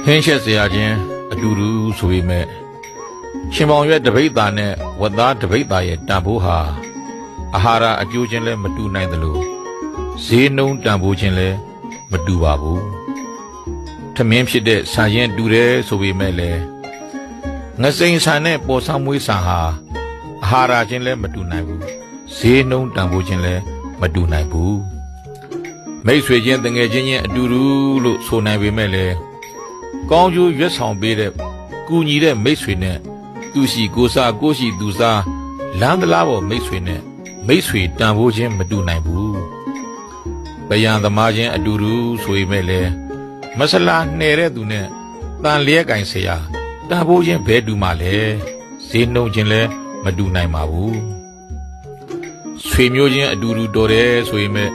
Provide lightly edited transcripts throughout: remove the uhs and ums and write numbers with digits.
ဟင်းချက်စရာချင်းအတူတူဆိုပေမဲ့ရှင်ပေါင်ရွက်တပိတ်သားနဲ့ဝတ်သားတပိတ်သားရဲ့တန်ဖိုးဟာအာဟာရအကျိုးချင်းလည်းမတူနိုင်သလိုဈေးနှုန်းတန်ဖိုးချင်းလည်းမတူပါဘူးထမင်းဖြစ်တဲ့ဆန်ရင်တူတယ်ဆိုပေမဲ့လည်းငစိန်ဆန်နဲ့ပေါ်ဆောင်မွေးဆန်ဟာအာဟာရချင်းလည်းမတူနိုင်ဘူးဈေးနှုန်းတန်ဖိုးချင်းလည်းမတူနိုင်ဘူးမိတ်ဆွေချင်းတငယ်ချင်းချင်းအတူတူလို့ဆိုနိုင်ပေမဲ့လည်းကောင်းကျိုးရွက်ဆောင်ပေးတဲ့ကူညီတဲ့မိတ်ဆွေနဲ့သူရှိကိုစားကိုရှိသူစားလမ်းတလားပေါ်မိတ်ဆွေနဲ့မိတ်ဆွေတန်ဖိုးချင်းမတူနိုင်ဘူးပယံသမားချင်းအတူတူဆိုပေမဲ့လည်းမဆလာနှဲတဲ့သူနဲ့တန်လျက်ကင်ဆရာတန်ဖိုးချင်းဘဲတူမှလဲဈေးနှုန်းချင်းလည်းမတူနိုင်ပါဘူးဆွေမျိုးချင်းအတူတူတော်တယ်ဆိုပေမဲ့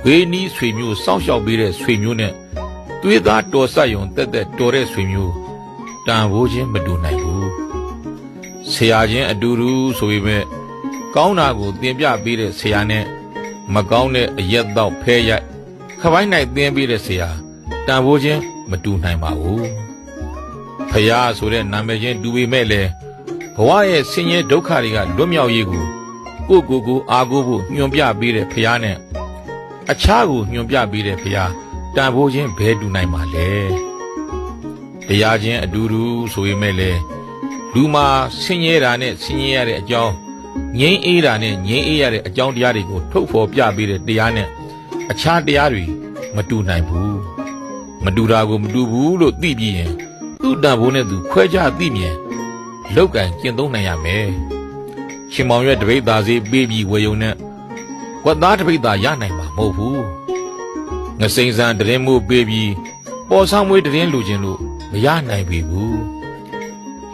ဝေနီးဆွေမျိုးစောင့်ရှောက်ပေးတဲ့ဆွေမျိုးနဲ့သွေးသားတော်ဆက်ယုံတက်တက်တော်တဲ့ဆွေမျိုးတန်ဖိုးချင်းမတူနိုင်ဘူးဆရာချင်းအတူတူဆိုပေမဲ့ကောင်းတာကိုသင်ပြပေးတဲ့ဆရာနဲ့မကောင်းတဲ့အရက်တော့ဖဲရိုက်ခပိုင်းနိုင်သင်ပေးတဲ့ဆရာတန်ဖိုးချင်းမတူနိုင်ပါဘူးဖယားဆိုတဲ့နာမည်ချင်းတူပေမဲ့လည်းဘဝရဲ့ဆင်းရဲဒုက္ခတွေကလွတ်မြောက်ရေးကိုကိုအားကိုးဖို့ညွှန်ပြပေးတဲ့ဖယားနဲ့အခြားကိုညွှန်ပြပေးတဲ့ဖယားတန်ဖိုးချင်းဘဲတူနိုင်ပါလဲတရားချင်းအတူတူဆိုပေမဲ့လည်းလူမှာဆင်းရဲတာနဲ့ဆင်းရဲရတဲ့အကြောင်းငြိမ်းအေးတာနဲ့ငြိမ်းအေးရတဲ့အကြောင်းတရားတွေကိုထုတ်ဖော်ပြပေးတဲ့တရားနဲ့အခြားတရားတွေမတူနိုင်ဘူးမတူတာကိုမတူဘူးလို့သိပြီးရင်သူ့တန်ဖိုးနဲ့သူခွဲခြားသိမြင်လောက်ကံကျင့်သုံးနိုင်ရမယ်ရှင်မောင်ရွက်တပိတ်သားစေးပေးပြီးဝေယုံနဲ့ဝတ်သားတပိတ်သားရနိုင်မှာမဟုတ်ဘူးငစိန်ဆန်တရင်မှုပေးပြီးပေါ်ဆောင်မွေးတရင်လူချင်းလို့မရနိုင်ပြီဘူး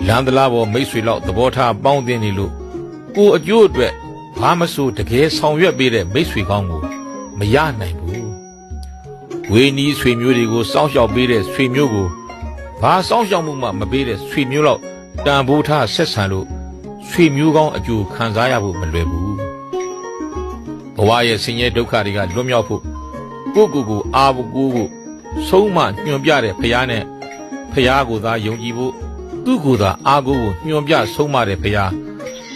လမ်းတလားပေါ်မိတ်ဆွေလောက်သဘောထားပေါင်းတင်နေလို့ကိုအကျိုးအတွက်ဘာမဆိုတကယ်ဆောင်ရွက်ပေးတဲ့မိတ်ဆွေကောင်းကိုမရနိုင်ဘူးဝေနီးဆွေမျိုးတွေကိုစောင့်ရှောက်ပေးတဲ့ဆွေမျိုးကိုဘာစောင့်ရှောက်မှုမှမပေးတဲ့ဆွေမျိုးလောက်တန်ဖိုးထားဆက်ဆံလို့ဆွေမျိုးကောင်းအကျိုးခံစားရဖို့မလွယ်ဘူးဘဝရဲ့ဆင်းရဲဒုက္ခတွေကလွတ်မြောက်ဖို့ကိုအားကိုကိုဆုံးမညွှန်ပြတဲ့ဖယားနဲ့ဖယားကိုသာယုံကြည်ဖို့သူ့ကိုယ်သာအားကိုကိုညွှန်ပြဆုံးမတဲ့ဖယား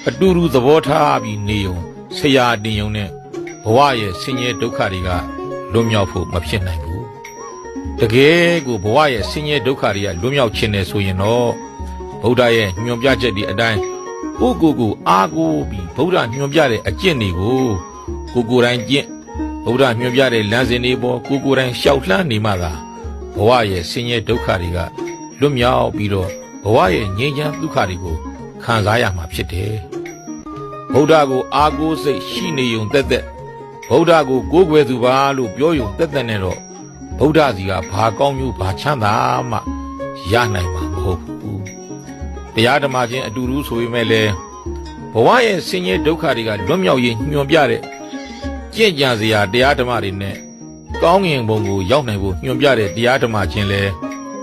အတူတူသဘောထားပြီးနေုံဆရာတင်ယုံနဲ့ဘဝရဲ့ဆင်းရဲဒုက္ခတွေကလွတ်မြောက်ဖို့မဖြစ်နိုင်ဘူးတကယ်ကိုဘဝရဲ့ဆင်းရဲဒုက္ခတွေကလွတ်မြောက်ခြင်းနဲ့ဆိုရင်တော့ဗုဒ္ဓရဲ့ညွှန်ပြချက်တွေအတိုင်းကိုအားကိုပြီးဗုဒ္ဓညွှန်ပြတဲ့အကျင့်တွေကိုကိုယ်တိုင်ကျင့်ဗုဒ္ဓညွှန်ပြတဲ့လမ်းစဉ်တွေပေါ်ကိုယ်တိုင်ရှောက်လှမ်းနေမှသာဘဝရဲ့ဆင်းရဲဒုက္ခတွေကလွတ်မြောက်ပြီးတော့ဘဝရဲ့ငြိမ်းချမ်းဒုက္ခတွေကိုခံစားရမှာဖြစ်တယ်ဗုဒ္ဓကိုအားကိုးစိတ်ရှိနေုံတက်တက်ဗုဒ္ဓကိုကိုးကွယ်သူပါလို့ပြောုံတက်တက်နဲ့တော့ဗုဒ္ဓစီကဘာကောင်းမျိုးဘာချမ်းသာမှရနိုင်မှာမဟုတ်ဘူးတရားဓမ္မချင်းအတူတူဆိုပေမဲ့လည်းဘဝရဲ့ဆင်းရဲဒုက္ခတွေကလွတ်မြောက်ရေးညွှန်ပြတဲ့ကြင့်ကြံစရာတရားဓမ္မတွေနဲ့ကောင်းငင်ဘုံကိုရောက်နိုင်ဖို့ညွှန်ပြတဲ့တရားဓမ္မချင်းလည်း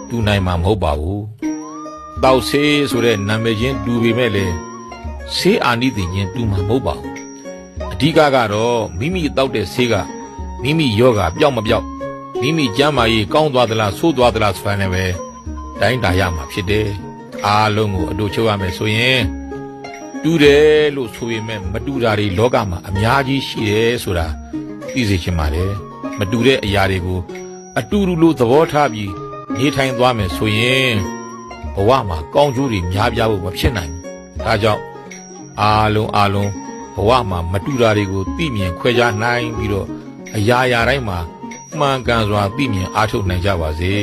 တူနိုင်မှာမဟုတ်ပါဘူးတောက်ဆေးဆိုတဲ့နာမည်ချင်းတူပေမဲ့လည်းဆေးအာနိသင်ချင်းတူမှာမဟုတ်ပါဘူးအဓိကကတော့မိမိတောက်တဲ့ဆေးကမိမိယောဂပျောက်မပျောက်မိမိကျန်းမာရေးကောင်းသွားသလားဆိုးသွားသလားဆိုတာနဲ့ပဲတိုင်းတာရမှာဖြစ်တယ်အားလုံးကိုအတူချုပ်ရမယ်ဆိုရင်တူတယ်လို့ဆိုပေမဲ့မတူတာတွေလောကမှာအများကြီးရှိတယ်ဆိုတာသိစေချင်ပါတယ်မတူတဲ့အရာတွေကိုအတူတူလို့သဘောထားပြီးနေထိုင်သွားမယ်ဆိုရင်ဘဝမှာကောင်းကျိုးတွေများပြားဖို့မဖြစ်နိုင်ဘူးဒါကြောင့်အားလုံးဘဝမှာမတူတာတွေကိုသိမြင်ခွဲခြားနိုင်ပြီးတော့အရာတိုင်းမှာမှန်ကန်စွာသိမြင်အားထုတ်နိုင်ကြပါစေ